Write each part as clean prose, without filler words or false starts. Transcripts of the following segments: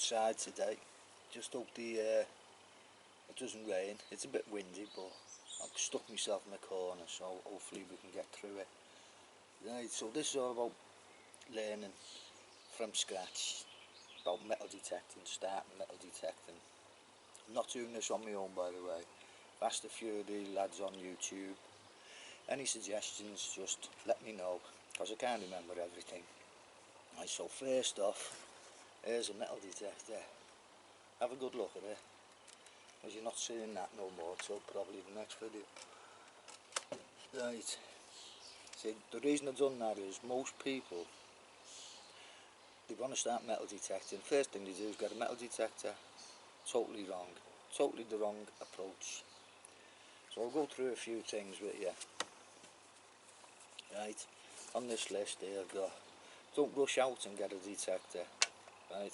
outside today. Just hope it doesn't rain. It's a bit windy, but I've stuck myself in the corner, so hopefully we can get through it. Right, so this is all about learning from scratch about metal detecting, starting metal detecting. I'm not doing this on my own, by the way. I've asked a few of the lads on YouTube. Any suggestions, just let me know, because I can't remember everything. Right, so first off, here's a metal detector. Have a good look at it, as you're not seeing that no more till probably the next video. Right, see, the reason I've done that is most people, they want to start metal detecting. First thing they do is get a metal detector. Totally wrong, totally the wrong approach. So I'll go through a few things with you. Right, on this list here I've got, don't rush out and get a detector. Right,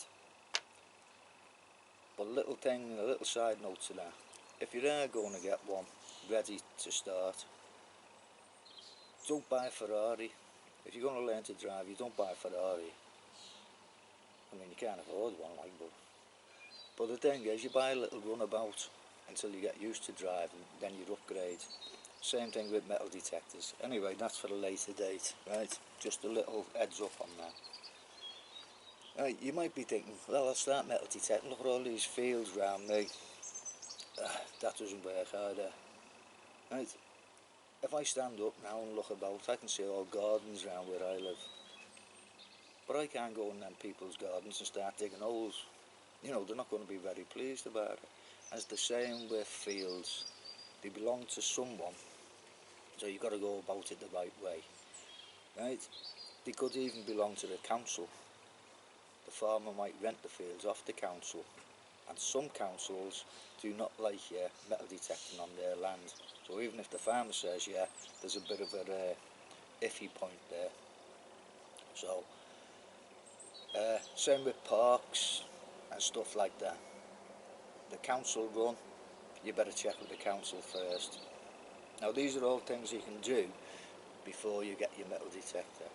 but a little thing, a little side note to that, if you are going to get one ready to start, don't buy a Ferrari. If you're going to learn to drive, you don't buy a Ferrari. I mean, you can't afford one, like, but the thing is, you buy a little runabout until you get used to driving, then you upgrade. Same thing with metal detectors. Anyway, that's for a later date, right? Just a little heads up on that. Right, you might be thinking, well, I'll start metal detecting, look at all these fields around me. That doesn't work either. Right, if I stand up now and look about, I can see all gardens around where I live. But I can't go in them people's gardens and start digging holes. You know, they're not going to be very pleased about it. As the same with fields, they belong to someone, so you've got to go about it the right way. Right? They could even belong to the council. The farmer might rent the fields off the council, and some councils do not like metal detecting on their land. So even if the farmer says yeah, there's a bit of a iffy point there. So same with parks and stuff like that. The council run, you better check with the council first. Now these are all things you can do before you get your metal detector,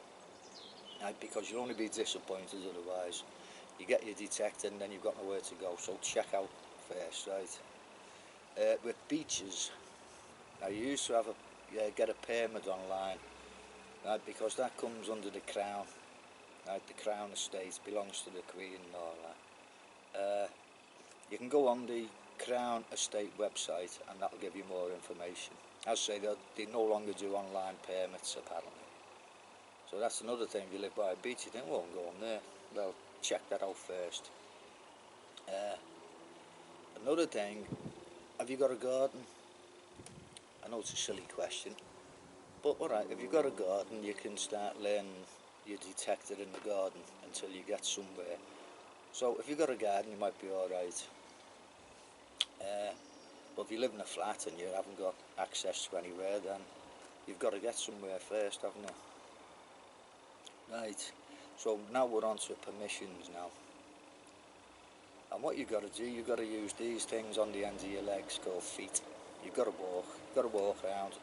right? Because you'll only be disappointed otherwise. You get your detector and then you've got nowhere to go, so check out first, right? With beaches, now you used to have get a permit online, right? Because that comes under the Crown, right? The Crown estate belongs to the Queen and all that. You can go on the Crown Estate website and that'll give you more information. As I say, they no longer do online permits apparently. So that's another thing. If you live by a beach, you think, well, I'm going there. Well, check that out first. Another thing, have you got a garden? I know it's a silly question, but alright, if you've got a garden, you can start learning your detector in the garden until you get somewhere. So if you've got a garden, you might be alright. But if you live in a flat and you haven't got access to anywhere, then you've got to get somewhere first, haven't you? Right, so now we're on to permissions now. And what you've got to do, you've got to use these things on the end of your legs called feet. You've got to walk around,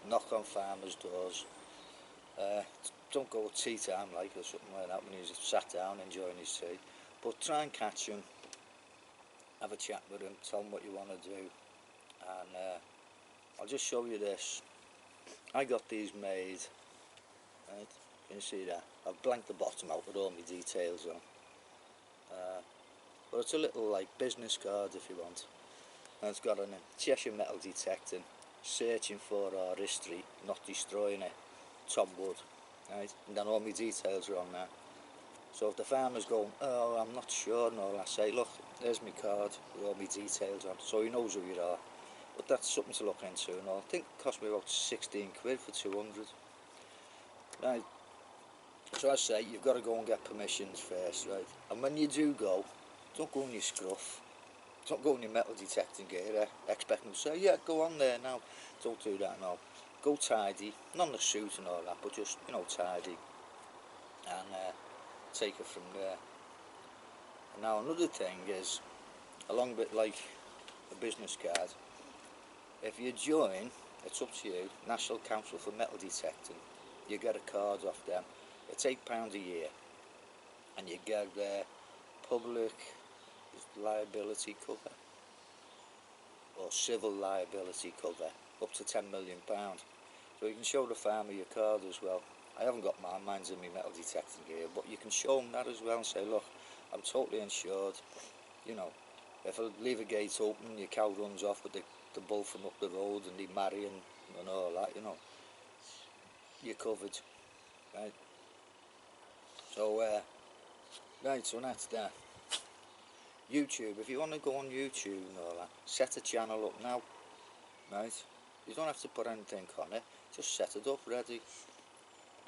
knock on farmers' doors. Don't go tea time like or something like that when he's sat down enjoying his tea. But try and catch him, have a chat with him, tell him what you want to do. And I'll just show you this. I got these made, right? Can you see that? I've blanked the bottom out with all my details on. But it's a little like business card if you want. And it's got a Cheshire metal detecting, searching for our history, not destroying it, Tom Wood, right? And then all my details are on there. So if the farmer's going, oh, I'm not sure and all, I say, look, there's my card with all my details on, so he knows who you are. But that's something to look into and all. I think it cost me about 16 quid for 200. Right, so as I say, you've got to go and get permissions first, right? And when you do go, don't go in your scruff. Don't go in your metal detecting gear, expect them to say, yeah, go on there now. Don't do that, no. Go tidy, not in the suit and all that, but just, you know, tidy. And take it from there. And now another thing is, along with like a business card, if you join, it's up to you, National Council for Metal Detecting, you get a card off them. It's £8 a year, and you get public liability cover, or civil liability cover, up to £10 million. So you can show the farmer your card as well. I haven't got mine, mine's in my metal detecting gear, but you can show them that as well and say, look, I'm totally insured. You know, if I leave a gate open, your cow runs off with the bull from up the road and they marry and all that, you know, you're covered, right? So, right, so that's that. YouTube, if you want to go on YouTube and all that, set a channel up now, right? You don't have to put anything on it, just set it up ready.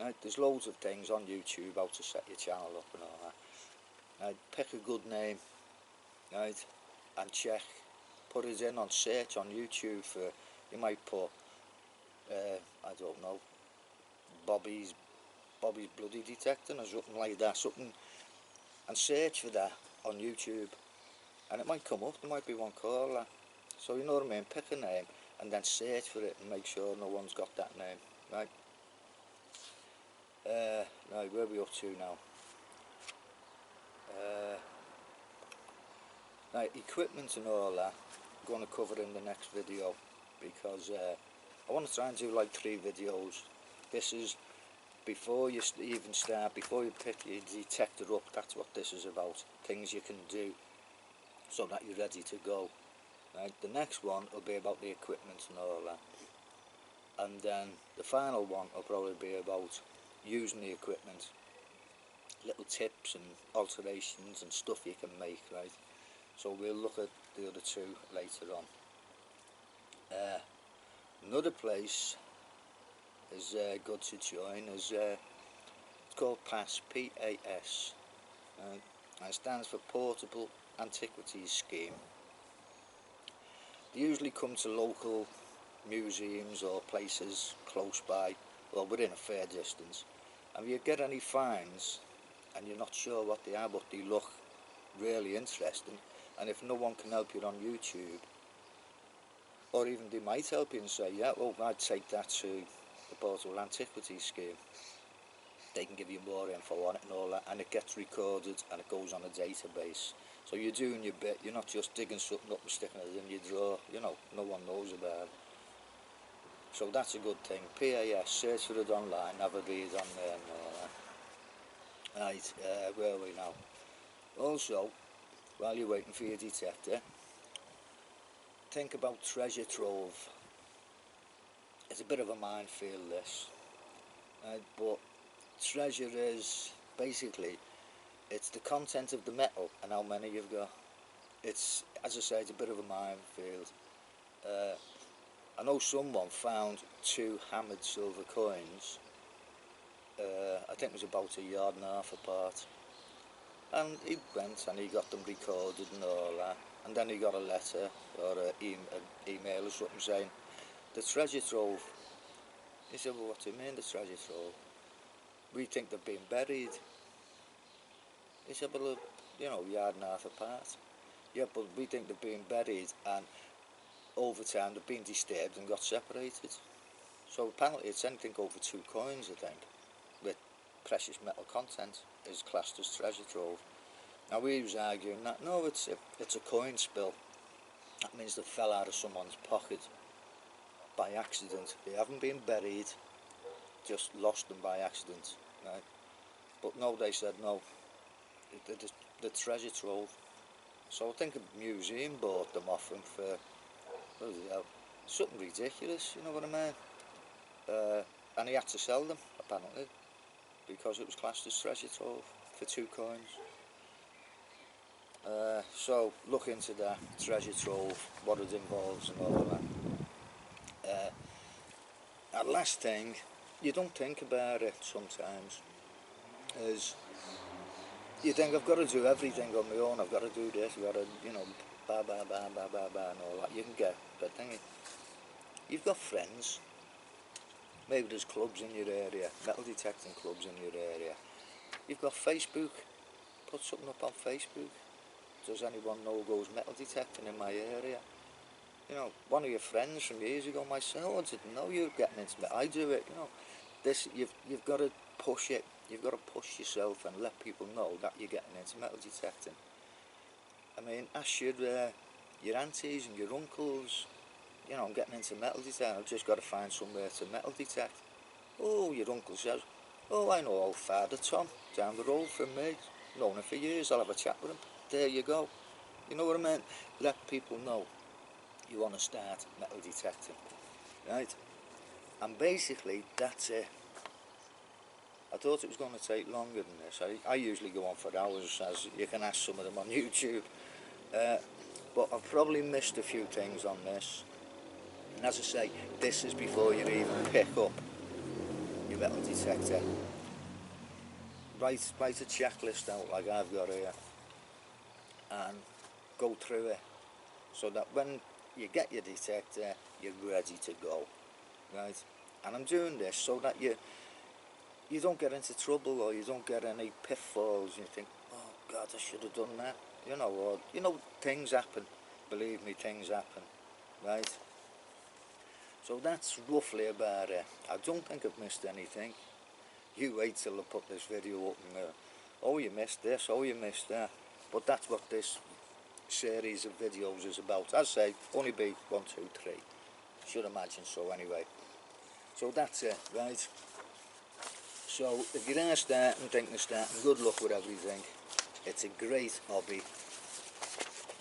Right, there's loads of things on YouTube how to set your channel up and all that. Right, pick a good name, right, and check, put it in on search on YouTube for, you might put, I don't know, Bobby's bloody detecting or something like that, something, and search for that on YouTube, and it might come up, there might be one called that. So you know what I mean, pick a name and then search for it and make sure no one's got that name, right? Right, where are we up to now? Right, equipment and all that I'm going to cover in the next video, because I want to try and do like 3 videos. This is before you even start, before you pick your detector up, that's what this is about. Things you can do so that you're ready to go. Right, the next one will be about the equipment and all that. And then the final one will probably be about using the equipment. Little tips and alterations and stuff you can make, right? So we'll look at the other 2 later on. Another place is good to join is it's called PAS, P-A-S, and it stands for Portable Antiquities Scheme. They usually come to local museums or places close by, or within a fair distance, and if you get any finds and you're not sure what they are but they look really interesting, and if no one can help you on YouTube, or even they might help you and say, yeah, well, I'd take that to the Portable Antiquities Scheme, they can give you more info on it and all that, and it gets recorded and it goes on a database. So you're doing your bit, you're not just digging something up and sticking it in your drawer, you know, no one knows about it. So that's a good thing. PAS, search for it online, have a read on there and all that. Right, where are we now? Also, while you're waiting for your detector, think about treasure trove. It's a bit of a minefield, this, right? But treasure is basically, it's the content of the metal and how many you've got. It's, as I say, it's a bit of a minefield. I know someone found 2 hammered silver coins, I think it was about 1.5 yards apart, and he went and he got them recorded and all that, and then he got a letter or an email or something saying, the treasure trove. He said, well, what do you mean the treasure trove? We think they've been buried. He said, well, you know, 1.5 yards apart. Yeah, but we think they've been buried, and over time they've been disturbed and got separated. So apparently it's anything over 2 coins, I think, with precious metal content is classed as treasure trove. Now we was arguing that no, it's a coin spill. That means they fell out of someone's pocket by accident. They haven't been buried, just lost them by accident, right? But no, they said no, the treasure trove. So I think a museum bought them off him for, what was it, something ridiculous, you know what I mean? And he had to sell them, apparently, because it was classed as treasure trove for 2 coins. So look into that, treasure trove, what it involves and all that. And last thing, you don't think about it sometimes, is you think I've got to do everything on my own, I've got to do this, I've got to, you know, ba ba ba ba ba ba and all that. You can get, but then you've got friends, maybe there's clubs in your area, metal detecting clubs in your area. You've got Facebook, put something up on Facebook. Does anyone know goes metal detecting in my area? You know, one of your friends from years ago might say, oh, I didn't know you were getting into it, I do it, you know. This, you've got to push it, you've got to push yourself and let people know that you're getting into metal detecting. I mean, ask your aunties and your uncles. You know, I'm getting into metal detect. I've just got to find somewhere to metal detect. Oh, your uncle says, oh, I know old Father Tom down the road from me. Known him for years. I'll have a chat with him. There you go. You know what I mean? Let people know you want to start metal detecting, right? And basically, that's it. I thought it was going to take longer than this. I usually go on for hours, as you can ask some of them on YouTube. But I've probably missed a few things on this. And as I say, this is before you even pick up your metal detector. Write a checklist out like I've got here and go through it so that when you get your detector, you're ready to go, right? And I'm doing this so that you don't get into trouble, or you don't get any pitfalls. You think, oh God, I should have done that, or things happen. Believe me, things happen, right? So that's roughly about it. I don't think I've missed anything. You wait till I put this video up and oh, you missed this, oh, you missed that. But that's what this series of videos is about. As I say, only be 1, 2, 3. Should imagine so anyway. So that's it, right? So if you're going to start and thinking of starting, good luck with everything. It's a great hobby.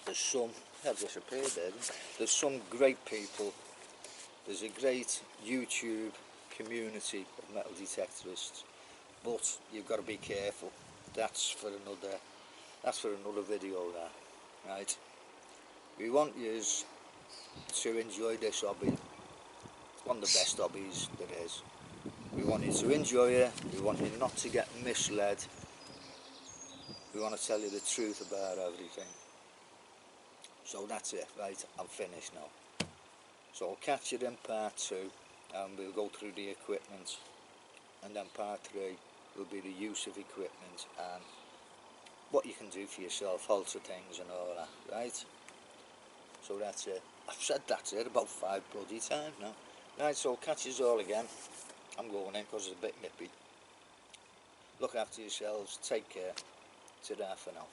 There's some, I've disappeared there. There's some great people. There's a great YouTube community of metal detectorists, but you've got to be careful. That's for another video there, right? We want you to enjoy this hobby. It's one of the best hobbies there is. We want you to enjoy it. We want you not to get misled. We want to tell you the truth about everything. So that's it, right? I'm finished now. So I'll catch you in part 2, and we'll go through the equipment, and then part 3 will be the use of equipment and what you can do for yourself, alter things and all that, right? So that's it. I've said that's it about 5 bloody times now. Right, so catch us all again. I'm going in because it's a bit nippy. Look after yourselves, take care. Ta-da for now.